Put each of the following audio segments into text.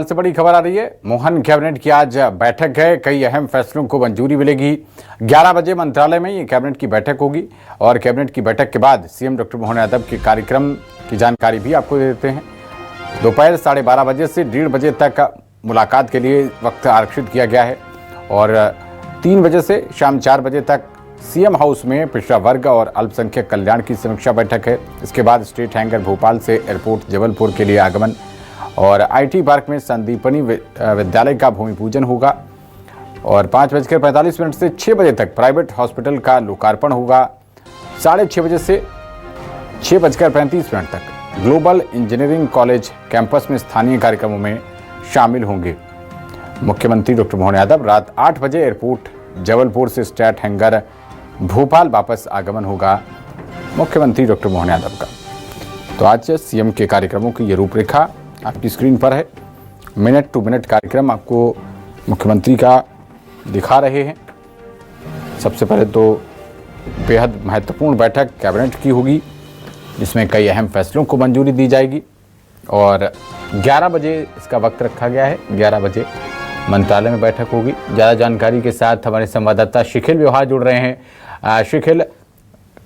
से बड़ी खबर आ रही है। मोहन कैबिनेट की आज बैठक है, कई अहम फैसलों को मंजूरी मिलेगी। 11 बजे मंत्रालय में ये कैबिनेट की बैठक होगी और कैबिनेट की बैठक के बाद सीएम डॉक्टर मोहन यादव के कार्यक्रम की जानकारी भी आपको दे देते हैं। दोपहर 12:30 बजे से 1:30 बजे तक मुलाकात के लिए वक्त आरक्षित किया गया है और 3 बजे से शाम 4 बजे तक सीएम हाउस में पिछड़ा वर्ग और अल्पसंख्यक कल्याण की समीक्षा बैठक है। इसके बाद स्टेट हैंगर भोपाल से एयरपोर्ट जबलपुर के लिए आगमन और आईटी पार्क में संदीपनी विद्यालय का भूमि पूजन होगा और 5:45 से 6 बजे तक प्राइवेट हॉस्पिटल का लोकार्पण होगा। 6:30 बजे से 6:35 तक ग्लोबल इंजीनियरिंग कॉलेज कैंपस में स्थानीय कार्यक्रमों में शामिल होंगे। मुख्यमंत्री डॉक्टर मोहन यादव रात 8 बजे एयरपोर्ट जबलपुर से स्टेट हैंगर भोपाल वापस आगमन होगा मुख्यमंत्री डॉक्टर मोहन यादव का। तो आज सीएम के कार्यक्रमों की ये रूपरेखा आपकी स्क्रीन पर है। मिनट टू मिनट कार्यक्रम आपको मुख्यमंत्री का दिखा रहे हैं। सबसे पहले तो बेहद महत्वपूर्ण बैठक कैबिनेट की होगी जिसमें कई अहम फैसलों को मंजूरी दी जाएगी और 11 बजे इसका वक्त रखा गया है। 11 बजे मंत्रालय में बैठक होगी। ज़्यादा जानकारी के साथ हमारे संवाददाता शिखिल व्यवहार जुड़ रहे हैं। शिखिल,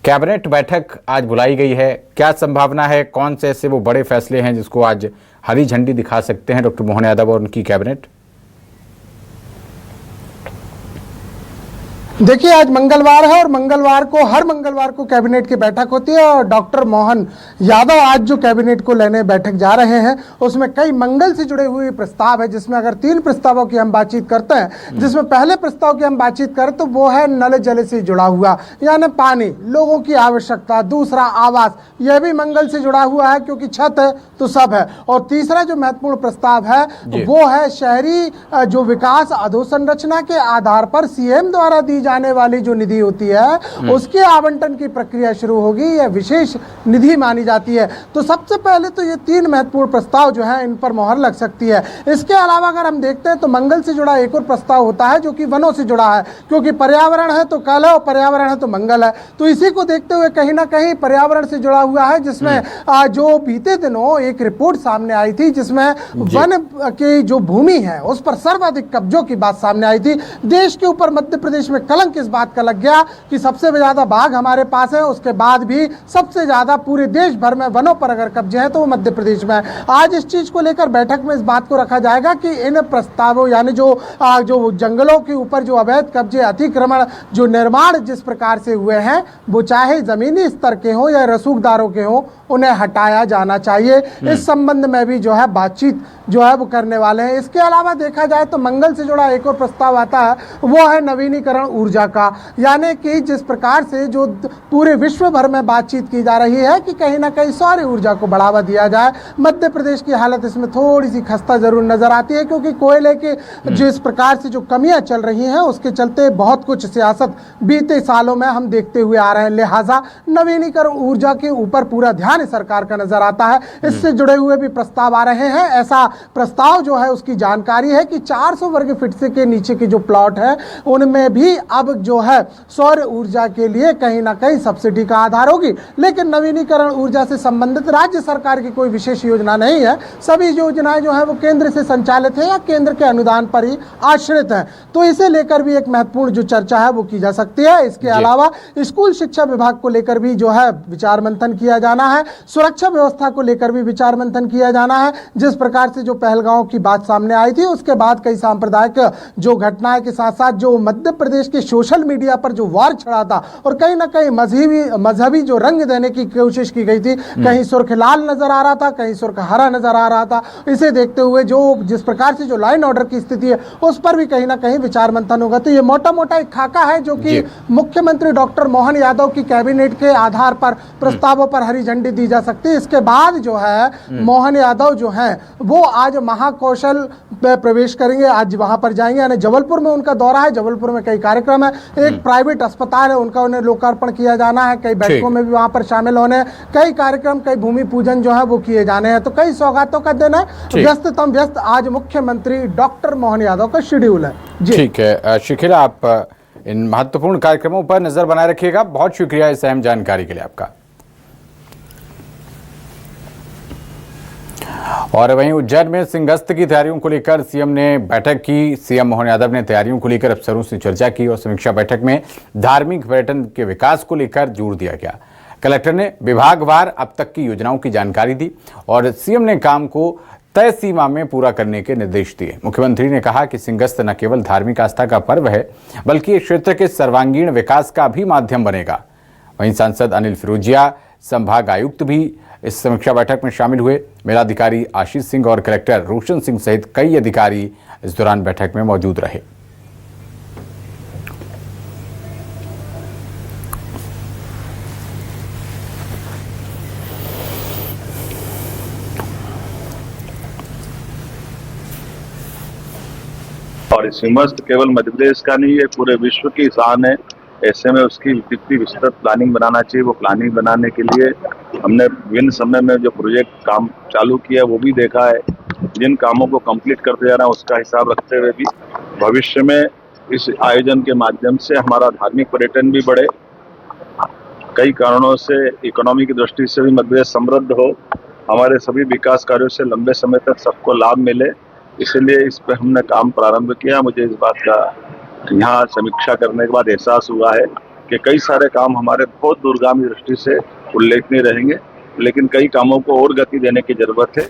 कैबिनेट बैठक आज बुलाई गई है, क्या संभावना है? कौन से ऐसे वो बड़े फैसले हैं जिसको आज हरी झंडी दिखा सकते हैं डॉक्टर मोहन यादव और उनकी कैबिनेट? देखिए, आज मंगलवार है और मंगलवार को हर मंगलवार को कैबिनेट की बैठक होती है और डॉक्टर मोहन यादव आज जो कैबिनेट को लेने बैठक जा रहे हैं उसमें कई मंगल से जुड़े हुए प्रस्ताव है, जिसमें अगर 3 प्रस्तावों की हम बातचीत करते हैं, जिसमें पहले प्रस्ताव की हम बातचीत करें तो वो है नल जल से जुड़ा हुआ, यानी पानी, लोगों की आवश्यकता। दूसरा आवास, यह भी मंगल से जुड़ा हुआ है क्योंकि छत है तो सब है। और तीसरा जो महत्वपूर्ण प्रस्ताव है वो है शहरी जो विकास अधोसंरचना के आधार पर सीएम द्वारा दी जाने वाली जो निधि होती है उसके आवंटन की प्रक्रिया शुरू होगी। यह विशेष निधि मानी जाती है। तो सबसे पहले तो ये 3 महत्वपूर्ण प्रस्ताव जो है इन पर मोहर लग सकती है। इसके अलावा अगर हम देखते हैं तो मंगल से जुड़ा एक और प्रस्ताव होता है जो कि वनों से जुड़ा है, क्योंकि पर्यावरण है तो कल है और पर्यावरण है तो मंगल है। तो इसी को देखते हुए कहीं ना कहीं पर्यावरण से जुड़ा हुआ है, जिसमें जो बीते दिनों एक रिपोर्ट सामने आई थी जिसमें वन की जो भूमि है उस पर सर्वाधिक कब्जों की बात सामने आई थी। देश के ऊपर मध्य प्रदेश में कलंक इस बात का लग गया कि सबसे ज्यादा बाघ हमारे पास है, उसके बाद भी सबसे ज्यादा पूरे देश भर में वनों पर अगर कब्जे हैं तो वो मध्य प्रदेश में है। आज इस चीज को लेकर बैठक में इस बात को रखा जाएगा कि इन प्रस्तावों यानी जो जंगलों के ऊपर जो अवैध कब्जे, अतिक्रमण, जो निर्माण जिस प्रकार से हुए हैं वो चाहे जमीनी स्तर के हो या रसूखदारों के हो, उन्हें हटाया जाना चाहिए। इस संबंध में भी जो है बातचीत जो है वो करने वाले हैं। इसके अलावा देखा जाए तो मंगल से जुड़ा एक और प्रस्ताव आता है, वो है नवीनीकरण ऊर्जा का, यानी कि जिस प्रकार से जो पूरे विश्व भर में बातचीत की जा रही है कि कहीं ना कहीं सौर ऊर्जा को बढ़ावा दिया जाए। मध्य प्रदेश की हालत इसमें थोड़ी सी खस्ता जरूर नजर आती है क्योंकि कोयले के जिस प्रकार से जो कमियां चल रही हैं उसके चलते बहुत कुछ सियासत बीते सालों में हम देखते हुए आ रहे हैं। लिहाजा नवीनीकरण ऊर्जा के ऊपर पूरा ध्यान सरकार का नजर आता है। इससे जुड़े हुए भी प्रस्ताव आ रहे हैं। ऐसा प्रस्ताव जो है उसकी जानकारी है कि 400 वर्ग फीट से के नीचे के जो प्लॉट है उनमें भी अब जो है सौर ऊर्जा के लिए कहीं ना कहीं सब्सिडी का आधार होगी। लेकिन नवीनीकरण ऊर्जा से संबंधित राज्य सरकार की कोई विशेष योजना नहीं है। सभी योजनाएं जो है वो केंद्र से संचालित है या केंद्र के अनुदान पर ही आश्रित है। तो इसे लेकर भी एक महत्वपूर्ण जो चर्चा है वो की जा सकती है। इसके अलावा स्कूल शिक्षा विभाग को लेकर भी जो है विचार मंथन किया जाना है। सुरक्षा व्यवस्था को लेकर भी विचार मंथन किया जाना है। जिस प्रकार से जो पहलगांव की बात सामने आई थी उसके बाद कई सांप्रदायिक जो घटनाएं के साथ साथ जो मध्य प्रदेश के सोशल मीडिया पर जो वार छड़ा था और कहीं ना कहीं मजहबी जो रंग देने की कोशिश की गई थी, कहीं सुर्ख लाल नजर आ रहा था, कहीं सुर्ख हरा नजर आ रहा था। इसे देखते हुए जो जिस प्रकार से जो लॉ एंड ऑर्डर की स्थिति है उस पर भी कहीं ना कहीं विचार मंथन होगा। तो ये मोटा मोटा एक खाका है जो कि मुख्यमंत्री डॉक्टर मोहन यादव की कैबिनेट के आधार पर प्रस्तावों पर हरी झंडी दी जा सकती है। इसके बाद जो है मोहन यादव जो है वो आज महाकौशल में प्रवेश करेंगे। आज वहां पर जाएंगे, यानी जबलपुर में उनका दौरा है। जबलपुर में कई कार्यक्रम है, एक प्राइवेट अस्पताल है उनका, उन्हें लोकार्पण किया जाना है। कई बैठकों में भी वहां पर शामिल होने, कई कार्यक्रम, कई भूमि पूजन जो है वो किए जाने हैं। तो कई सौगातों का दिन है, व्यस्ततम व्यस्त आज मुख्यमंत्री डॉक्टर मोहन यादव का शेड्यूल है। ठीक है शिखिल, आप इन महत्वपूर्ण कार्यक्रमों पर नजर बनाए रखिएगा। बहुत शुक्रिया इस अहम जानकारी के लिए आपका। और वहीं उज्जैन में सिंहस्थ की तैयारियों को लेकर सीएम ने बैठक की। सीएम मोहन यादव ने तैयारियों को लेकर अफसरों से चर्चा की और समीक्षा बैठक में धार्मिक पर्यटन के विकास को लेकर जोर दिया गया। कलेक्टर ने विभागवार अब तक की योजनाओं की जानकारी दी और सीएम ने काम को तय सीमा में पूरा करने के निर्देश दिए। मुख्यमंत्री ने कहा कि सिंहस्थ न केवल धार्मिक आस्था का पर्व है बल्कि इस क्षेत्र के सर्वांगीण विकास का भी माध्यम बनेगा। वहीं सांसद अनिल फिरोजिया, संभाग आयुक्त भी इस समीक्षा बैठक में शामिल हुए। मेलाधिकारी आशीष सिंह और कलेक्टर रोशन सिंह सहित कई अधिकारी इस दौरान बैठक में मौजूद रहे। और सिंहस्थ केवल मध्य प्रदेश का नहीं है, पूरे विश्व की शान है। ऐसे में उसकी कितनी विस्तृत प्लानिंग बनाना चाहिए, वो प्लानिंग बनाने के लिए हमने विभिन्न समय में जो प्रोजेक्ट काम चालू किया वो भी देखा है। जिन कामों को कंप्लीट करते जा रहे हैं उसका हिसाब रखते हुए भी भविष्य में इस आयोजन के माध्यम से हमारा धार्मिक पर्यटन भी बढ़े, कई कारणों से इकोनॉमी की दृष्टि से भी मध्य प्रदेश समृद्ध हो, हमारे सभी विकास कार्यों से लंबे समय तक सबको लाभ मिले। इसलिए इस पर हमने काम प्रारंभ किया। मुझे इस बात का यहाँ समीक्षा करने के बाद एहसास हुआ है कि कई सारे काम हमारे बहुत दूरगामी दृष्टि से उल्लेखनीय रहेंगे, लेकिन कई कामों को और गति देने की जरूरत है।